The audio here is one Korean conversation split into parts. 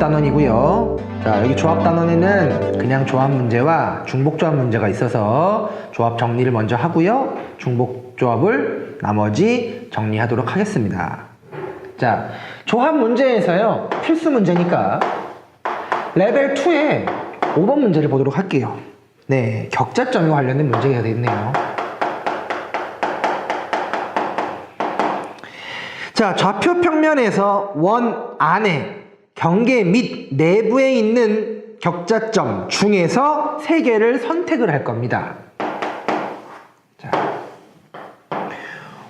단원이고요. 자, 여기 조합 단원에는 그냥 조합 문제와 중복 조합 문제가 있어서 조합 정리를 먼저 하고요. 중복 조합을 나머지 정리하도록 하겠습니다. 자, 조합 문제에서요. 필수 문제니까 레벨 2에 5번 문제를 보도록 할게요. 네, 격자점과 관련된 문제가 되겠네요. 자, 좌표 평면에서 원 안에 경계 및 내부에 있는 격자점 중에서 3개를 선택을 할 겁니다. 자,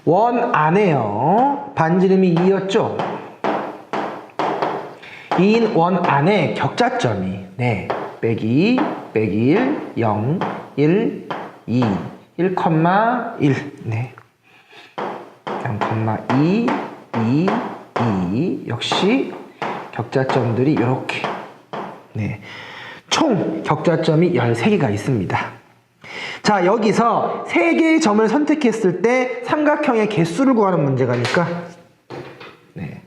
원 안에요. 반지름이 2였죠? 2인 원 안에 격자점이 네, 빼기 1, 0, 1, 2, 1,1 네, 0,2, 2, 2 역시 격자점들이 이렇게 네, 총 격자점이 13개가 있습니다. 자, 여기서 3개의 점을 선택했을 때 삼각형의 개수를 구하는 문제가니까 네,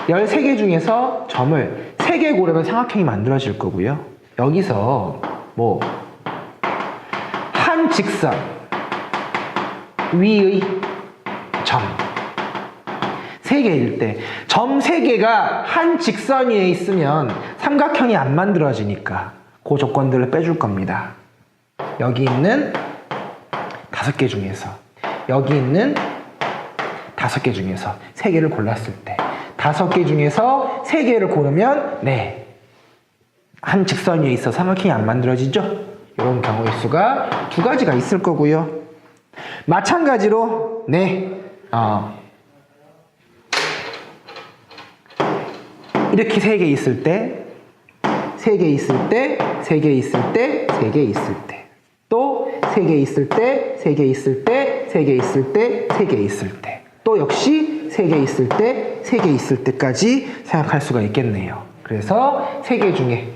13개 중에서 점을 3개 고르면 삼각형이 만들어질 거고요. 여기서 뭐 한 직선 위의 점 3개일 때 점 3개가 한 직선 위에 있으면 삼각형이 안 만들어지니까 그 조건들을 빼줄 겁니다. 여기 있는 5개 중에서 여기 있는 5개 중에서 3개를 골랐을 때 5개 중에서 3개를 고르면 네, 한 직선 위에 있어 삼각형이 안 만들어지죠? 이런 경우의 수가 2가지가 있을 거고요. 마찬가지로 네, 이렇게 3개 있을 때 3개 있을 때 3개 있을 때 3개 있을 때 또 3개 있을 때 3개 있을 때 3개 있을 때 3개 있을 때 또 역시 3개 있을 때 3개 있을 때까지 생각할 수가 있겠네요. 그래서 3개 중에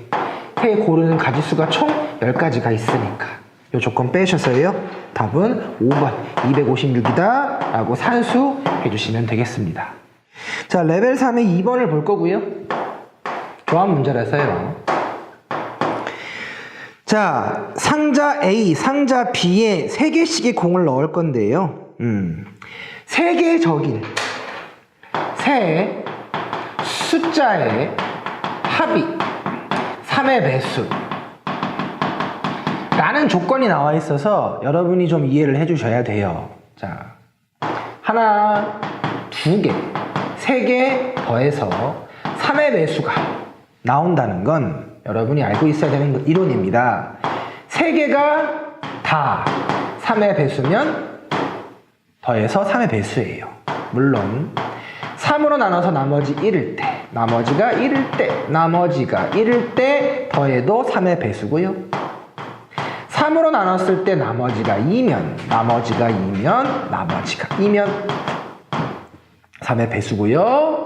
3개 고르는 가지수가 총 10가지가 있으니까 이 조건 빼셔서요. 답은 5번 256이다 라고 산수해 주시면 되겠습니다. 자, 레벨 3의 2번을 볼 거고요. 조합 문제라서요. 자, 상자 A, 상자 B에 3개씩의 공을 넣을 건데요. 3개의 적인 세 숫자의 합이 3의 배수 라는 조건이 나와 있어서 여러분이 좀 이해를 해 주셔야 돼요. 자, 하나, 2개, 3개 더해서 3의 배수가 나온다는 건 여러분이 알고 있어야 되는 이론입니다. 3개가 다 3의 배수면 더해서 3의 배수예요. 물론 3으로 나눠서 나머지 1일 때, 나머지가 1일 때, 나머지가 1일 때 더해도 3의 배수고요. 3으로 나눴을 때 나머지가 2면, 나머지가 2면, 나머지가 2면 3의 배수고요.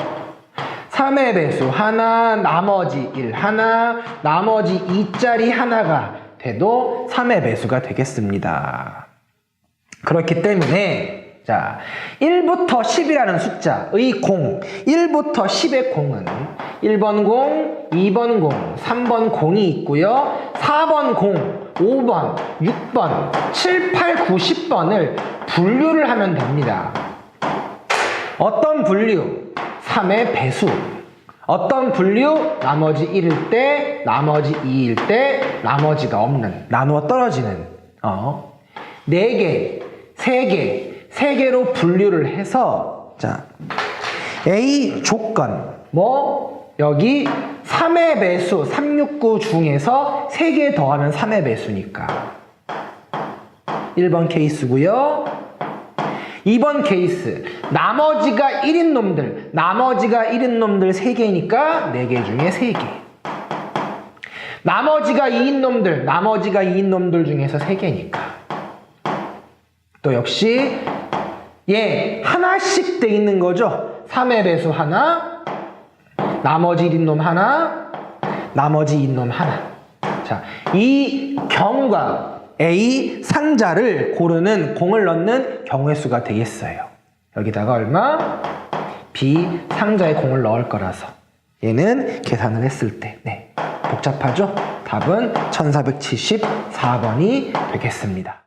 3의 배수 하나, 나머지 1 하나, 나머지 2짜리 하나가 돼도 3의 배수가 되겠습니다. 그렇기 때문에 자, 1부터 10이라는 숫자의 공, 1부터 10의 공은 1번 공, 2번 공, 3번 공이 있고요. 4번 공, 5번, 6번, 7, 8, 9, 10번을 분류를 하면 됩니다. 어떤 분류? 3의 배수. 어떤 분류? 나머지 1일 때, 나머지 2일 때, 나머지가 없는, 나누어 떨어지는 4개, 3개, 3개로 분류를 해서 자, A 조건 여기 3의 배수 369 중에서 3개 더하면 3의 배수니까 1번 케이스고요. 2번 케이스 나머지가 1인 놈들 3개니까 4개 중에 3개 나머지가 2인 놈들 중에서 3개니까 또 역시 하나씩 돼 있는 거죠. 3의 배수 하나, 나머지 1인 놈 하나, 나머지 2인 놈 하나. 자, 이 경우가 A 상자를 고르는 공을 넣는 경우의 수가 되겠어요. 여기다가 얼마? B 상자에 공을 넣을 거라서 얘는 계산을 했을 때 네, 복잡하죠? 답은 1474번이 되겠습니다.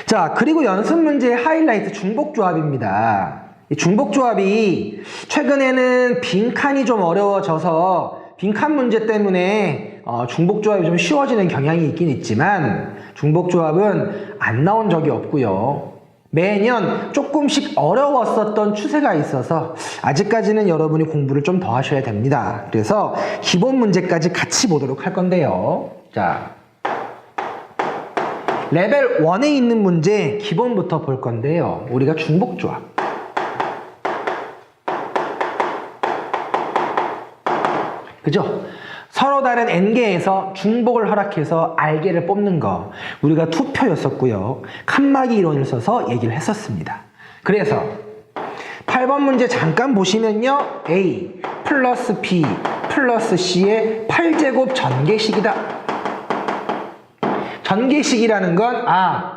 자, 그리고 연습 문제의 하이라이트 중복조합입니다. 이 중복조합이 최근에는 빈칸이 좀 어려워져서 빈칸 문제 때문에 중복조합이 좀 쉬워지는 경향이 있긴 있지만 중복조합은 안 나온 적이 없고요. 매년 조금씩 어려웠었던 추세가 있어서 아직까지는 여러분이 공부를 좀 더 하셔야 됩니다. 그래서 기본 문제까지 같이 보도록 할 건데요. 자, 레벨 1에 있는 문제 기본부터 볼 건데요. 우리가 중복조합. 그죠? 서로 다른 n개에서 중복을 허락해서 r개를 뽑는 거 우리가 투표였었고요. 칸막이 이론을 써서 얘기를 했었습니다. 그래서 8번 문제 잠깐 보시면요. a 플러스 b 플러스 c의 8제곱 전개식이다. 전개식이라는 건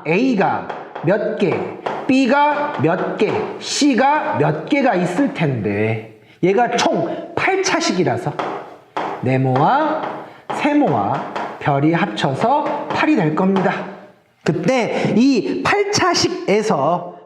a가 몇 개, b가 몇 개, c가 몇 개가 있을 텐데 얘가 총 8차식이라서 네모와 세모와 별이 합쳐서 8이 될 겁니다. 그때 이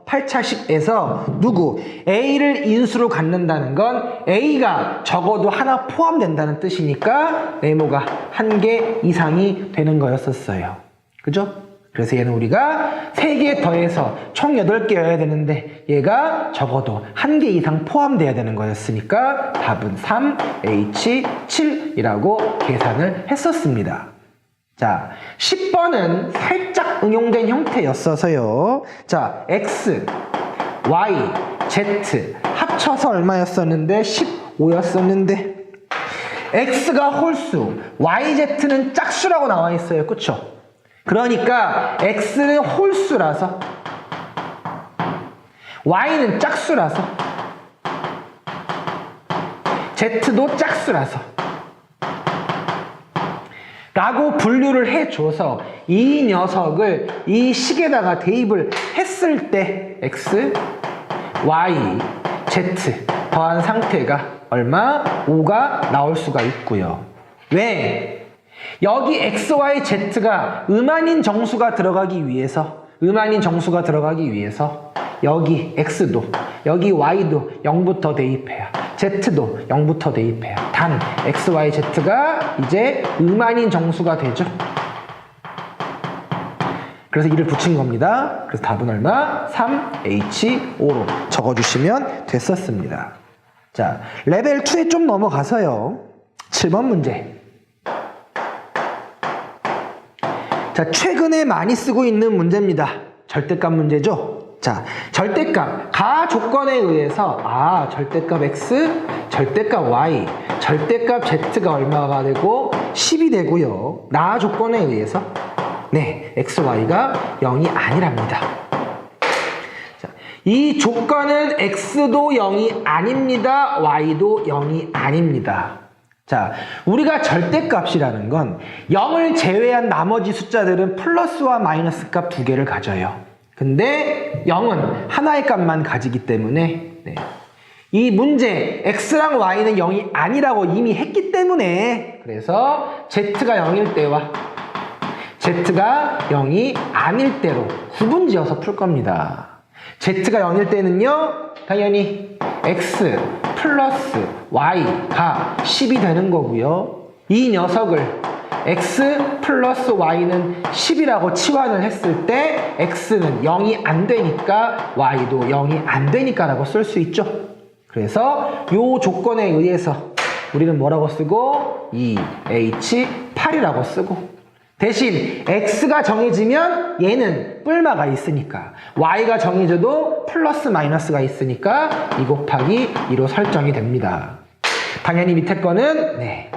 8차식에서 누구? A를 인수로 갖는다는 건 A가 적어도 하나 포함된다는 뜻이니까 네모가 1개 이상이 되는 거였었어요. 그죠? 그래서 얘는 우리가 3개 더해서 총 8개여야 되는데 얘가 적어도 1개 이상 포함돼야 되는 거였으니까 답은 3H7이라고 계산을 했었습니다. 자, 10번은 살짝 응용된 형태였어서요. 자, X, Y, Z 합쳐서 얼마였었는데 15였었는데 X가 홀수, YZ는 짝수라고 나와 있어요. 그쵸? 그러니까 X는 홀수라서 Y는 짝수라서 Z도 짝수라서 라고 분류를 해줘서 이 녀석을 이 식에다가 대입을 했을 때 X, Y, Z 더한 상태가 얼마? 5가 나올 수가 있고요. 왜? 여기 x, y, z가 음한인 정수가 들어가기 위해서 여기 x도 여기 y도 0부터 대입해야 z도 0부터 대입해야 단 x, y, z가 이제 음한인 정수가 되죠. 그래서 2를 붙인 겁니다. 그래서 답은 얼마? 3H5로 적어주시면 됐었습니다. 자, 레벨 2에 좀 넘어가서요. 7번 문제. 자, 최근에 많이 쓰고 있는 문제입니다. 절대값 문제죠. 자, 절대값 가 조건에 의해서 절대값 x, 절대값 y, 절대값 z가 얼마가 되고 10이 되고요. 나 조건에 의해서 네, x, y가 0이 아니랍니다. 자, 이 조건은 x도 0이 아닙니다. y도 0이 아닙니다. 자, 우리가 절대값이라는 건 0을 제외한 나머지 숫자들은 플러스와 마이너스 값 2개를 가져요. 근데 0은 하나의 값만 가지기 때문에 네. 이 문제 x랑 y는 0이 아니라고 이미 했기 때문에 그래서 z가 0일 때와 z가 0이 아닐 때로 구분지어서 풀 겁니다. z가 0일 때는요, 당연히 x 플러스 y가 10이 되는 거고요. 이 녀석을 x 플러스 y는 10이라고 치환을 했을 때 x는 0이 안 되니까 y도 0이 안 되니까 라고 쓸 수 있죠. 그래서 이 조건에 의해서 우리는 뭐라고 쓰고 2H8이라고 쓰고 대신 x가 정해지면 얘는 뿔마가 있으니까 y가 정해져도 플러스 마이너스가 있으니까 2 곱하기 2로 설정이 됩니다. 당연히 밑에 거는 네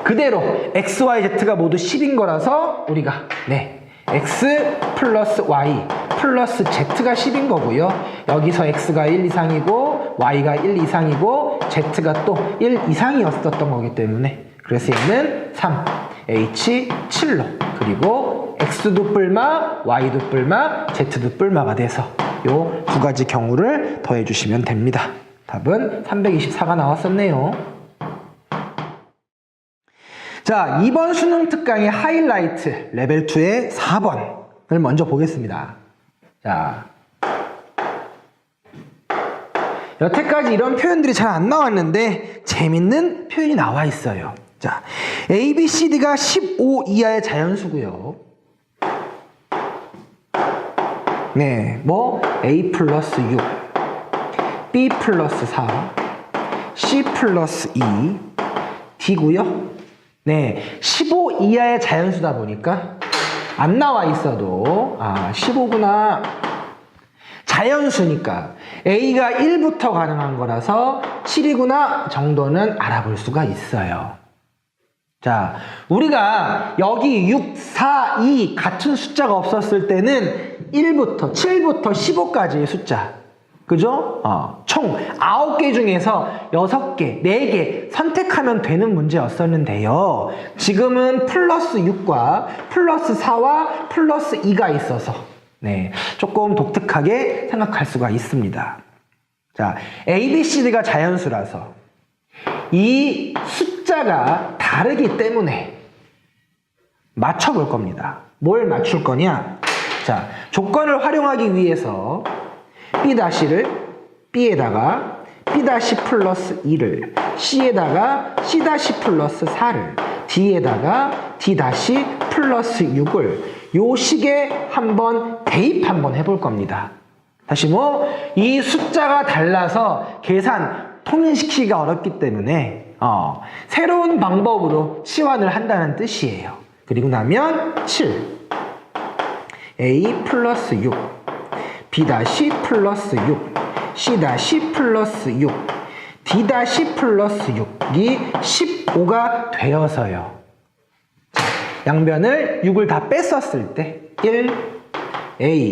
그대로 x, y, z가 모두 10인 거라서 우리가 네 x 플러스 y 플러스 z가 10인 거고요. 여기서 x가 1 이상이고 y가 1 이상이고 z가 또 1 이상이었던 거기 때문에 그래서 얘는 3H7로 그리고 x도 뿔마, y도 뿔마, z도 뿔마가 돼서 요 두 가지 경우를 더해 주시면 됩니다. 답은 324가 나왔었네요. 자, 이번 수능 특강의 하이라이트 레벨 2의 4번을 먼저 보겠습니다. 자, 여태까지 이런 표현들이 잘 안 나왔는데 재밌는 표현이 나와 있어요. 자, A, B, C, D가 15 이하의 자연수고요. 네, 뭐 A 플러스 6, B 플러스 4, C 플러스 2, D고요. 네, 15 이하의 자연수다 보니까 안 나와 있어도 15구나. 자연수니까 A가 1부터 가능한 거라서 7이구나 정도는 알아볼 수가 있어요. 자, 우리가 여기 6, 4, 2 같은 숫자가 없었을 때는 1부터 7부터 15까지의 숫자, 그죠? 총 9개 중에서 6개, 4개 선택하면 되는 문제였었는데요. 지금은 플러스 6과 플러스 4와 플러스 2가 있어서 네, 조금 독특하게 생각할 수가 있습니다. 자, A, B, C, D가 자연수라서 이 숫자가 다르기 때문에 맞춰볼 겁니다. 뭘 맞출 거냐? 자, 조건을 활용하기 위해서 B-를 B에다가 B- 플러스 2를 C에다가 C- 플러스 4를 D에다가 D- 플러스 6을 요 식에 한번 대입 한번 해볼 겁니다. 다시 이 숫자가 달라서 계산 통일시키기가 어렵기 때문에 새로운 방법으로 치환을 한다는 뜻이에요. 그리고 나면 7 A 플러스 6 B- 플러스 6 C- 플러스 6 D- 플러스 6이 15가 되어서요. 양변을 6을 다 뺐었을 때 1 A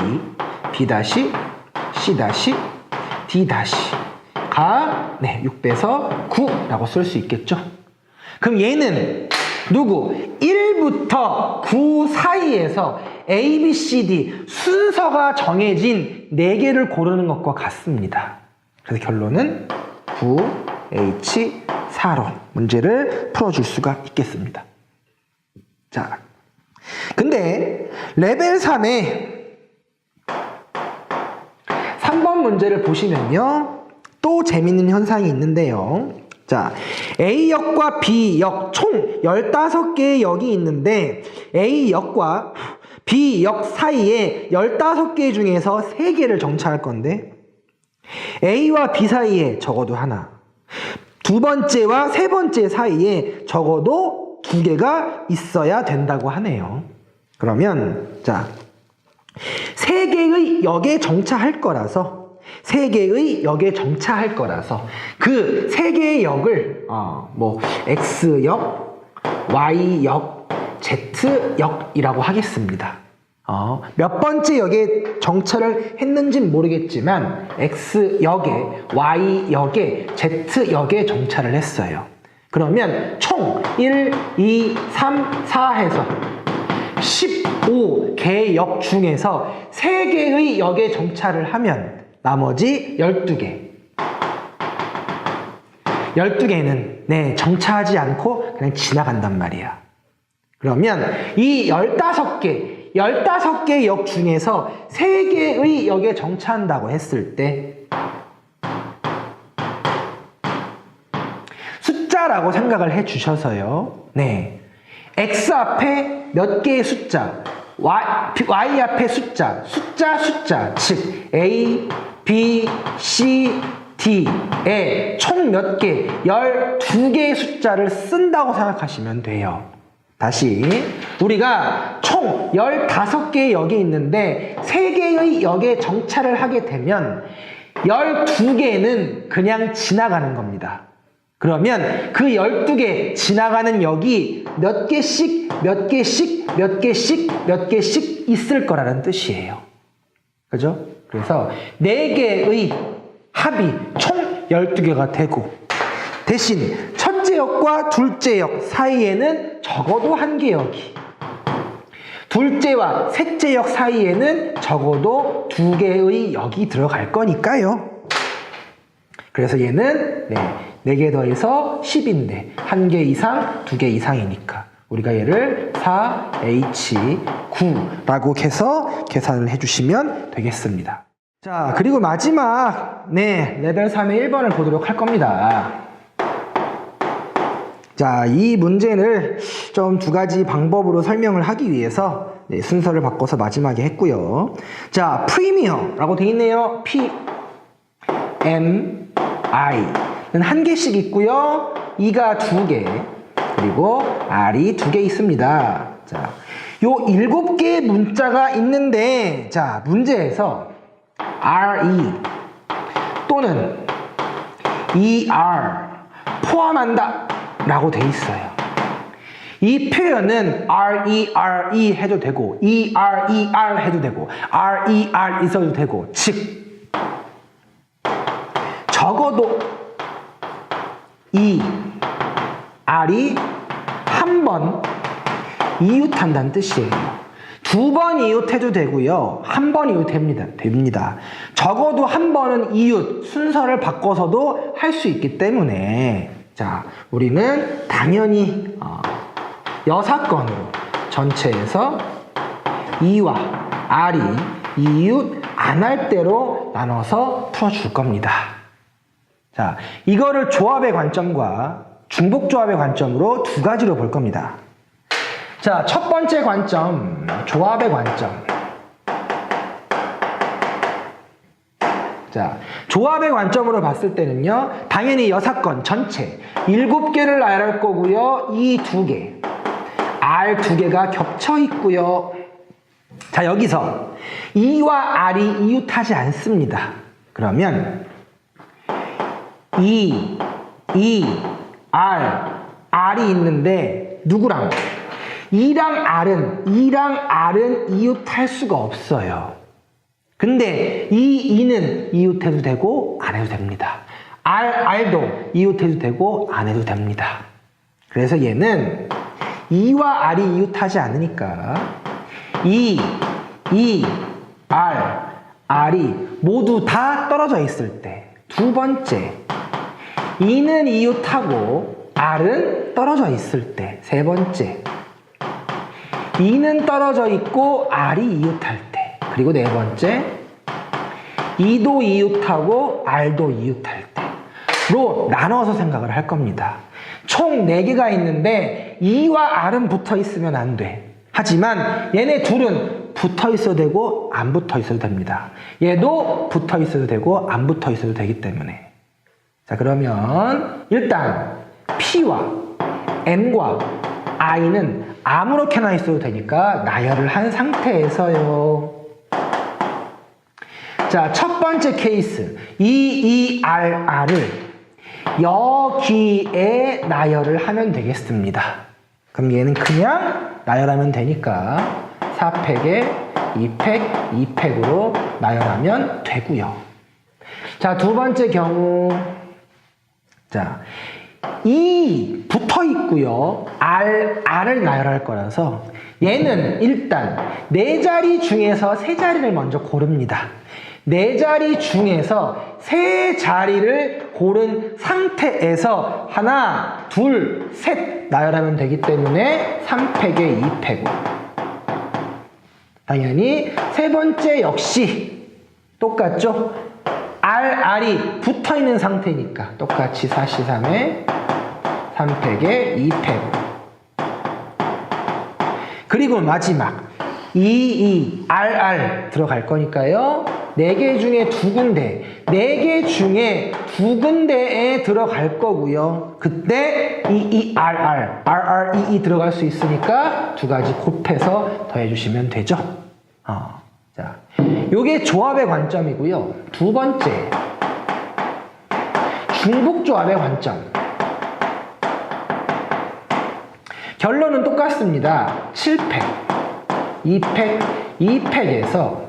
B- C- D가 6 빼서 9라고 쓸 수 있겠죠. 그럼 얘는 누구? 1부터 9 사이에서 A, B, C, D 순서가 정해진 4개를 고르는 것과 같습니다. 그래서 결론은 9, H, 4로 문제를 풀어줄 수가 있겠습니다. 자, 근데 레벨 3의 3번 문제를 보시면요, 또 재밌는 현상이 있는데요. 자, A역과 B역 총 15개의 역이 있는데 A역과 B역 사이에 15개 중에서 3개를 정차할 건데 A와 B 사이에 적어도 하나, 두 번째와 세 번째 사이에 적어도 2개가 있어야 된다고 하네요. 그러면 자, 3개의 역에 정차할 거라서 그 3개의 역을 X역, Y역, Z역이라고 하겠습니다. 몇 번째 역에 정차를 했는지는 모르겠지만 X역에, Y역에, Z역에 정차를 했어요. 그러면 총 1, 2, 3, 4 해서 15개 역 중에서 3개의 역에 정차를 하면 나머지 12개는 정차하지 않고 그냥 지나간단 말이야. 그러면 이 15개 역 중에서 3개의 역에 정차한다고 했을 때 숫자라고 생각을 해 주셔서요. 네. X 앞에 몇 개의 숫자, Y 앞에 숫자, 즉 A, B, C, D에 총 몇 개, 12개의 숫자를 쓴다고 생각하시면 돼요. 다시, 우리가 총 15개의 역이 있는데 3개의 역에 정차를 하게 되면 12개는 그냥 지나가는 겁니다. 그러면 그 12개 지나가는 역이 몇 개씩 있을 거라는 뜻이에요. 그죠? 그래서 4개의 합이 총 12개가 되고, 대신 첫째 역과 둘째 역 사이에는 적어도 1개 역이, 둘째와 셋째 역 사이에는 적어도 2개의 역이 들어갈 거니까요. 그래서 얘는 4개 더해서 10인데 1개 이상, 2개 이상이니까 우리가 얘를 4H9라고 해서 계산을 해주시면 되겠습니다. 자, 그리고 마지막 레벨 3의 1번을 보도록 할 겁니다. 자, 이 문제를 좀 2가지 방법으로 설명을 하기 위해서 순서를 바꿔서 마지막에 했고요. 자, 프리미어라고 되어 있네요. PMI는 1개씩 있고요. E가 2개, 그리고 R이 2개 있습니다. 자, 요 7개의 문자가 있는데, 자, 문제에서 RE 또는 ER 포함한다 라고 돼 있어요. 이 표현은 RERE 해도 되고 ERER 해도 되고 RER 있어도 되고, 즉 적어도 이 R이 한 번 이웃한다는 뜻이에요. 2번 이웃해도 되고요. 한 번 이웃됩니다. 적어도 한 번은 이웃 순서를 바꿔서도 할 수 있기 때문에, 자, 우리는 당연히 여사건으로 전체에서 E와 R이 이웃 안 할 대로 나눠서 풀어줄 겁니다. 자, 이거를 조합의 관점과 중복조합의 관점으로 2가지로 볼 겁니다. 자, 첫 번째 관점, 조합의 관점. 자, 조합의 관점으로 봤을 때는요, 당연히 여사건 전체 7개를 나열할 거고요. 이 2개, R 2개가 겹쳐 있고요. 자, 여기서 E와 R이 이웃하지 않습니다. 그러면 E, R이 있는데 누구랑? E랑 R은 이웃할 수가 없어요. 근데 이 E는 이웃해도 되고 안 해도 됩니다. R도 이웃해도 되고 안 해도 됩니다. 그래서 얘는 E와 R이 이웃하지 않으니까 E, R이 모두 다 떨어져 있을 때, 2번째 E는 이웃하고 R은 떨어져 있을 때, 3번째 E는 떨어져 있고 R이 이웃할 때, 그리고 4번째 E도 이웃하고 R도 이웃할 때로 나눠서 생각을 할 겁니다. 총 4개가 있는데 E와 R은 붙어 있으면 안 돼. 하지만 얘네 둘은 붙어 있어도 되고 안 붙어 있어도 됩니다. 얘도 붙어 있어도 되고 안 붙어 있어도 되기 때문에. 자, 그러면 일단 P와 M과 I는 아무렇게나 있어도 되니까 나열을 한 상태에서요. 자, 첫 번째 케이스 EERR을 여기에 나열을 하면 되겠습니다. 그럼 얘는 그냥 나열하면 되니까 4팩에 2팩, 2팩으로 나열하면 되고요. 자, 두 번째 경우, 자, E 붙어 있고요. R을 나열할 거라서 얘는 일단 4자리 중에서 3자리를 먼저 고릅니다. 4자리 중에서 3자리를 고른 상태에서 하나, 둘, 셋 나열하면 되기 때문에 3팩에 2팩으로. 당연히 세 번째 역시 똑같죠? R이 붙어있는 상태니까 똑같이 4C3에 3팩에 2팩으로. 그리고 마지막 RR 들어갈 거니까요. 4개 중에 2군데, 4개 중에 2군데에 들어갈 거고요. 그때 RR 들어갈 수 있으니까 2가지 곱해서 더해주시면 되죠. 자, 요게 조합의 관점이고요. 두 번째, 중복조합의 관점. 결론은 똑같습니다. 7팩, 2팩, 2팩에서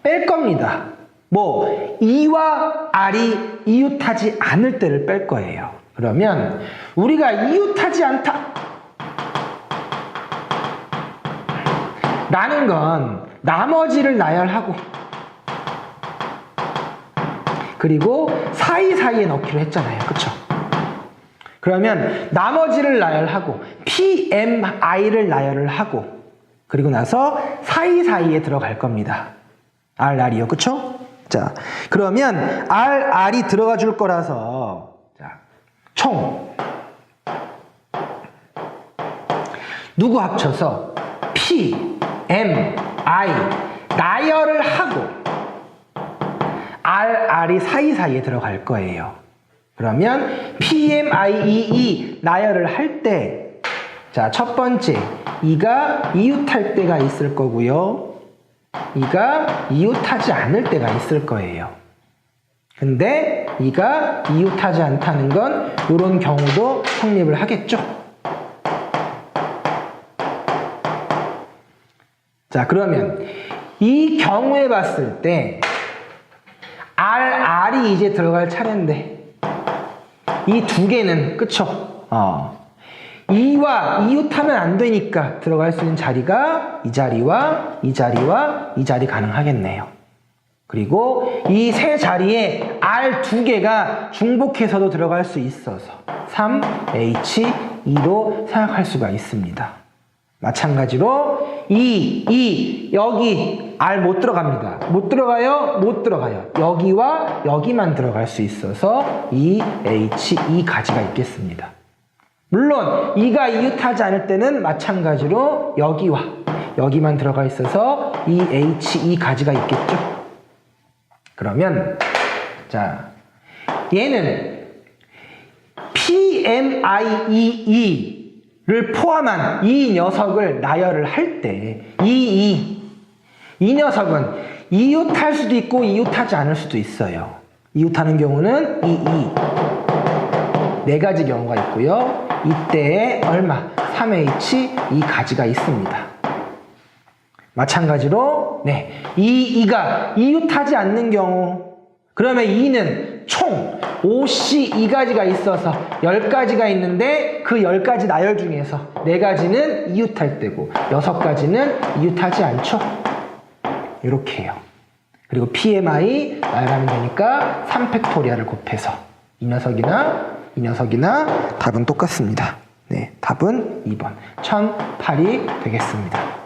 뺄 겁니다. E와 R이 이웃하지 않을 때를 뺄 거예요. 그러면 우리가 이웃하지 않다 라는 건 나머지를 나열하고, 그리고 사이 사이사이에 넣기로 했잖아요. 그쵸? 그러면 나머지를 나열하고 PMI를 나열을 하고 그리고 나서 사이사이에 들어갈 겁니다. RR이요. 그쵸? 자, 그러면 RR이 들어가 줄 거라서 자, 총 누구 합쳐서 PMI 나열을 하고 RR이 사이사이에 들어갈 거예요. 그러면 PMIEE 나열을 할 때 자, 첫 번째 이가 이웃할 때가 있을 거고요. 이가 이웃하지 않을 때가 있을 거예요. 근데 이가 이웃하지 않다는 건 이런 경우도 성립을 하겠죠. 자, 그러면 이 경우에 봤을 때 RR이 이제 들어갈 차례인데 이 두 개는 그쵸? 이와 이웃하면 안 되니까 들어갈 수 있는 자리가 이 자리와 이 자리와 이 자리 가능하겠네요. 그리고 이 세 자리에 R 두 개가 중복해서도 들어갈 수 있어서 3H2로 생각할 수가 있습니다. 마찬가지로 여기 R 못 들어갑니다. 못 들어가요? 못 들어가요. 여기와 여기만 들어갈 수 있어서 2H2 가지가 있겠습니다. 물론 이가 이웃하지 않을 때는 마찬가지로 여기와 여기만 들어가 있어서 2H2 가지가 있겠죠. 그러면 자, 얘는 PMIEE를 포함한 이 녀석을 나열을 할 때 이 녀석은 이웃할 수도 있고 이웃하지 않을 수도 있어요. 이웃하는 경우는 네 가지 경우가 있고요. 이때에 얼마? 3H2 가지가 있습니다. 마찬가지로 이가 이웃하지 않는 경우 그러면 이는 총 OC2가지가 있어서 10가지가 있는데 그 10가지 나열 중에서 4가지는 이웃할 때고 6가지는 이웃하지 않죠. 이렇게 해요. 그리고 PMI 나열하면 되니까 3팩토리얼을 곱해서 이 녀석이나 답은 똑같습니다. 네, 답은 2번 1008이 되겠습니다.